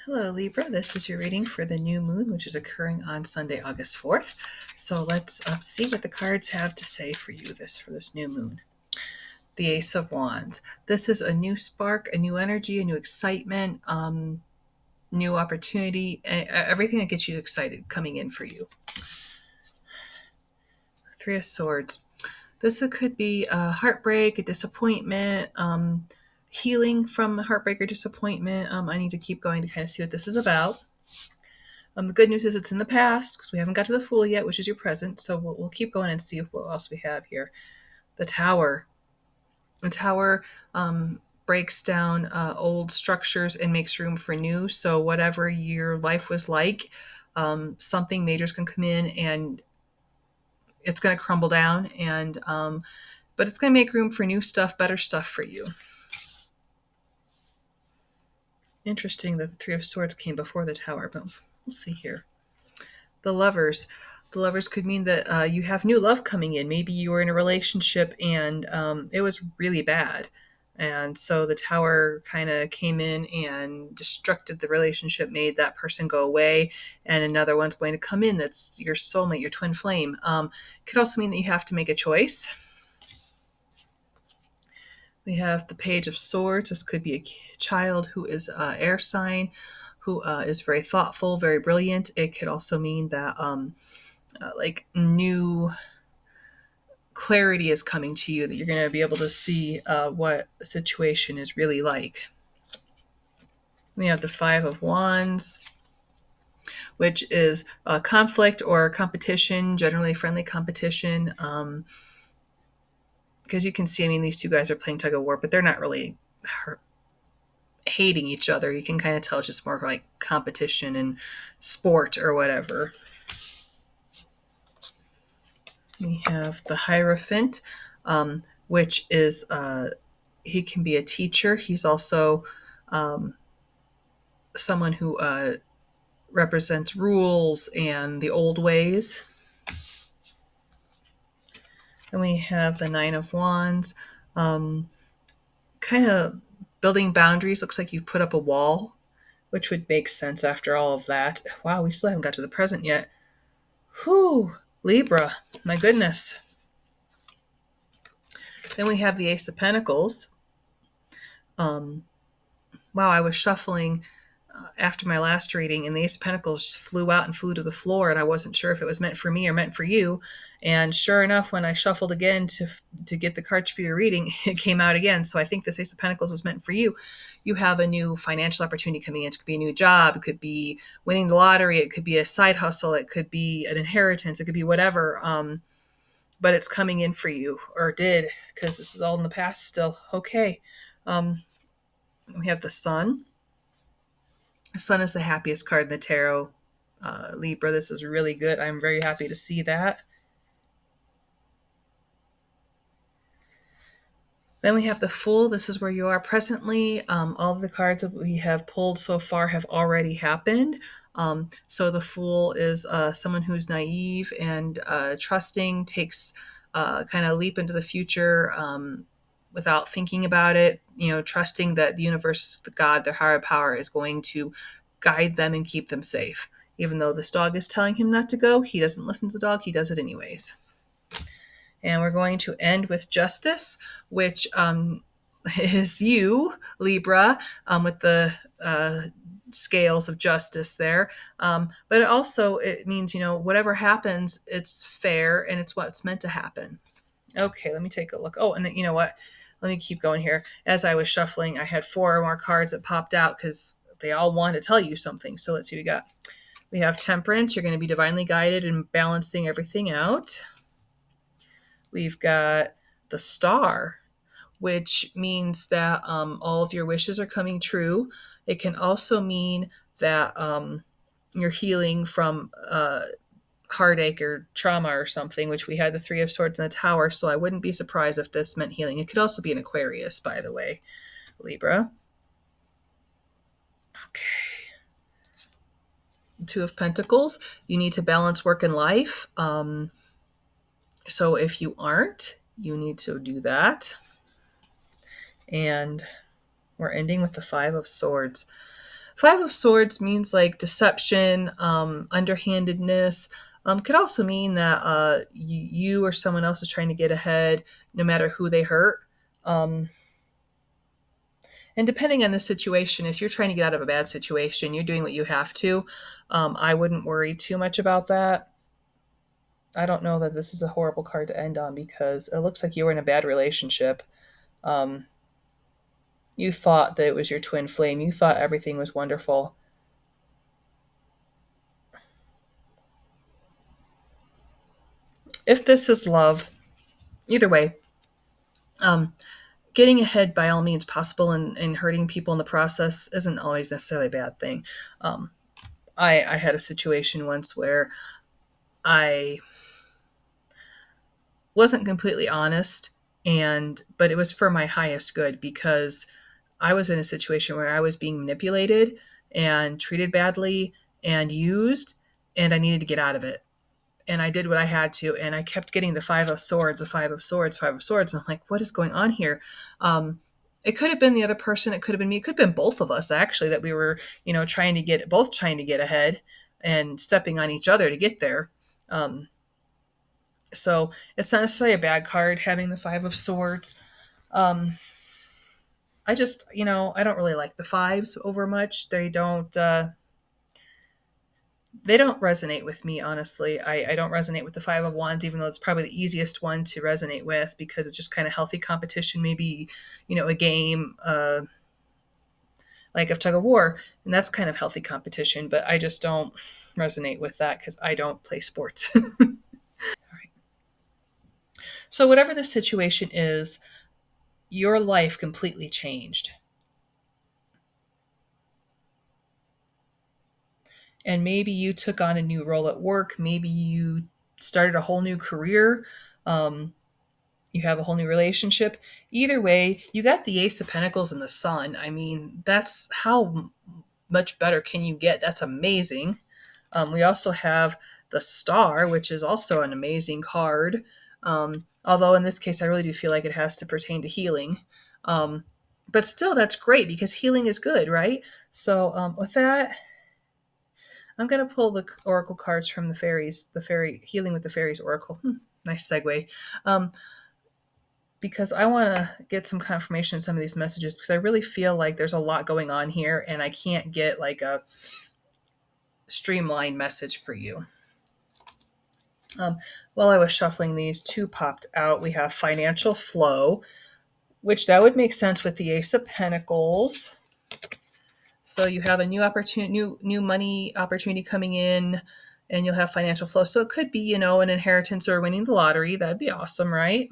Hello, Libra. This is your reading for the new moon, which is occurring on Sunday, August 4th. So let's see what the cards have to say for you for this new moon. The Ace of Wands. This is a new spark, a new energy, a new excitement, new opportunity, everything that gets you excited coming in for you. Three of Swords. This could be a heartbreak, a disappointment, healing from heartbreak or disappointment. I need to keep going to kind of see what this is about. The good news is it's in the past because we haven't got to the Fool yet, which is your present. So we'll keep going and see what else we have here. The Tower. The Tower breaks down old structures and makes room for new. So whatever your life was like, something major is going to come in and it's going to crumble down. But it's going to make room for new stuff, better stuff for you. Interesting that the Three of Swords came before the Tower, but we'll see here. The Lovers. The Lovers could mean that you have new love coming in. Maybe you were in a relationship and it was really bad. And so the Tower kind of came in and destructed the relationship, made that person go away, and another one's going to come in that's your soulmate, your twin flame. Could also mean that you have to make a choice. We have the Page of Swords. This could be a child who is air sign, who is very thoughtful, very brilliant. It could also mean that like new clarity is coming to you, that you're going to be able to see what the situation is really like. We have the Five of Wands, which is conflict or competition, generally friendly competition. Because you can see, these two guys are playing tug of war, but they're not really hating each other. You can kind of tell it's just more like competition and sport or whatever. We have the Hierophant, which is he can be a teacher. He's also someone who represents rules and the old ways. Then we have the Nine of Wands, kind of building boundaries. Looks like you've put up a wall, which would make sense after all of that. Wow, we still haven't got to the present yet. Whew, Libra, my goodness. Then we have the Ace of Pentacles. Wow, I was shuffling after my last reading, and the Ace of Pentacles flew out and flew to the floor, and I wasn't sure if it was meant for me or meant for you. And sure enough, when I shuffled again to get the cards for your reading, it came out again. So I think this Ace of Pentacles was meant for you. You have a new financial opportunity coming in. It could be a new job. It could be winning the lottery. It could be a side hustle. It could be an inheritance. It could be whatever. But it's coming in for you, or did, because this is all in the past still. Okay. We have the Sun. The Sun is the happiest card in the tarot. Libra, this is really good. I'm very happy to see that. Then we have the Fool. This is where you are presently. All of the cards that we have pulled so far have already happened. So the Fool is someone who's naive and trusting, takes kind of a leap into the future without thinking about it, trusting that the universe, the God, their higher power is going to guide them and keep them safe. Even though this dog is telling him not to go, he doesn't listen to the dog. He does it anyways. And we're going to end with Justice, which is you, Libra, with the scales of justice there. But it means, whatever happens, it's fair and it's what's meant to happen. Okay, let me take a look. Oh, and you know what? Let me keep going here. As I was shuffling, I had 4 more cards that popped out because they all want to tell you something. So let's see what we got. We have Temperance. You're going to be divinely guided and balancing everything out. We've got the Star, which means that all of your wishes are coming true. It can also mean that you're healing from heartache or trauma or something, which we had the Three of Swords in the Tower, so I wouldn't be surprised if this meant healing. It could also be an Aquarius, by the way, Libra. Okay. Two of Pentacles. You need to balance work and life. So if you aren't, you need to do that. And we're ending with the Five of Swords. Five of Swords means like deception, underhandedness. Could also mean that you or someone else is trying to get ahead, no matter who they hurt. Um, and depending on the situation, if you're trying to get out of a bad situation, you're doing what you have to. I wouldn't worry too much about that. I don't know that this is a horrible card to end on because it looks like you were in a bad relationship. Um, you thought that it was your twin flame. You thought everything was wonderful. If this is love, either way, um, getting ahead by all means possible and hurting people in the process isn't always necessarily a bad thing. Um, I had a situation once where I wasn't completely honest, and but it was for my highest good because I was in a situation where I was being manipulated and treated badly and used, and I needed to get out of it. And I did what I had to, and I kept getting the Five of Swords, the Five of Swords, Five of Swords. And I'm like, what is going on here? It could have been the other person. It could have been me. It could have been both of us actually that we were, trying to get ahead and stepping on each other to get there. Um, so it's not necessarily a bad card having the Five of Swords. Um, I just, I don't really like the fives over much. They don't resonate with me, honestly. I don't resonate with the Five of Wands, even though it's probably the easiest one to resonate with because it's just kind of healthy competition, maybe, a game like of tug of war, and that's kind of healthy competition, but I just don't resonate with that because I don't play sports. So, whatever the situation is, your life completely changed. And maybe you took on a new role at work. Maybe you started a whole new career. Um, you have a whole new relationship. Either way, you got the Ace of Pentacles and the Sun. I mean, that's how much better can you get? That's amazing. We also have the Star, which is also an amazing card. Although in this case, I really do feel like it has to pertain to healing. Um, but still, that's great because healing is good, right? So with that, I'm going to pull the oracle cards from the fairies, the fairy healing with the fairies oracle. Nice segue. Um, because I want to get some confirmation in some of these messages because I really feel like there's a lot going on here and I can't get like a streamlined message for you. While I was shuffling these, two popped out. We have financial flow, which that would make sense with the Ace of Pentacles. So you have a new opportunity, new money opportunity coming in, and you'll have financial flow. So it could be, an inheritance or winning the lottery. That'd be awesome, right?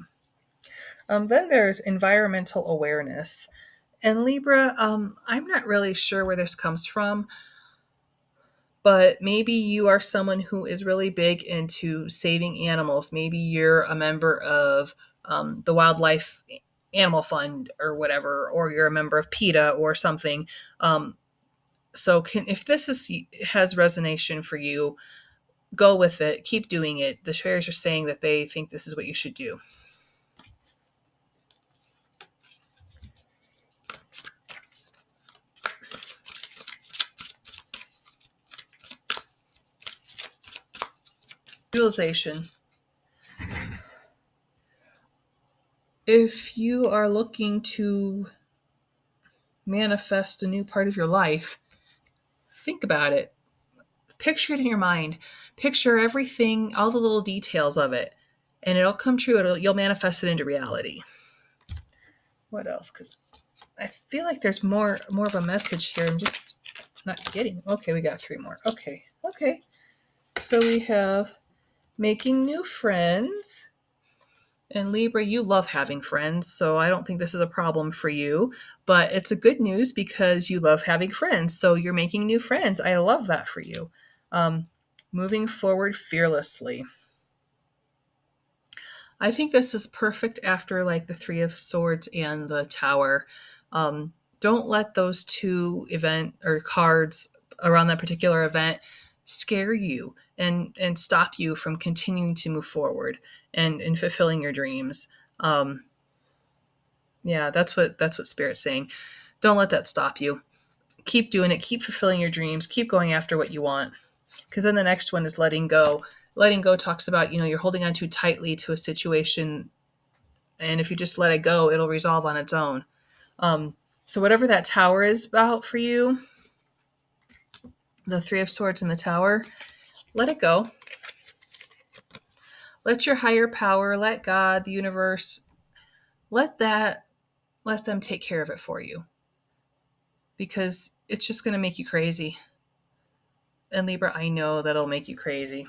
Then there's environmental awareness. And Libra, I'm not really sure where this comes from, but maybe you are someone who is really big into saving animals. Maybe you're a member of the Wildlife Animal Fund or whatever, or you're a member of PETA or something. If this has resonation for you, go with it. Keep doing it. The fairies are saying that they think this is what you should do. Visualization. If you are looking to manifest a new part of your life, think about it. Picture it in your mind. Picture everything, all the little details of it, and it'll come true. You'll manifest it into reality. What else? Because I feel like there's more of a message here. I'm just not getting. Okay, we got three more. Okay. So we have making new friends. And Libra, you love having friends, so I don't think this is a problem for you. But it's a good news because you love having friends, so you're making new friends. I love that for you. Um, Moving forward fearlessly. I think this is perfect after like the Three of Swords and the Tower. Don't let those two event or cards around that particular event scare you and stop you from continuing to move forward and fulfilling your dreams. Yeah, that's what Spirit's saying. Don't let that stop you. keep doing it, keep fulfilling your dreams, keep going after what you want. Because then the next one is letting go. Letting go talks about, you're holding on too tightly to a situation, and if you just let it go, it'll resolve on its own. So whatever that tower is about for you, the Three of Swords and the Tower, let it go. Let your higher power, let God, the universe, let them take care of it for you. Because it's just going to make you crazy. And Libra, I know that'll make you crazy.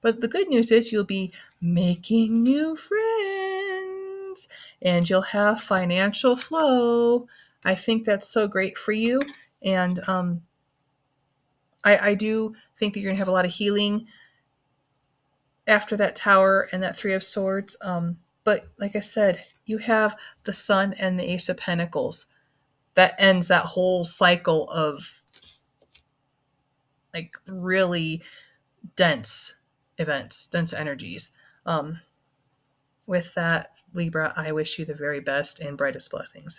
But the good news is you'll be making new friends and you'll have financial flow. I think that's so great for you. And I do think that you're going to have a lot of healing after that Tower and that Three of Swords. But like I said, you have the Sun and the Ace of Pentacles. That ends that whole cycle of like really dense events, dense energies. With that, Libra, I wish you the very best and brightest blessings.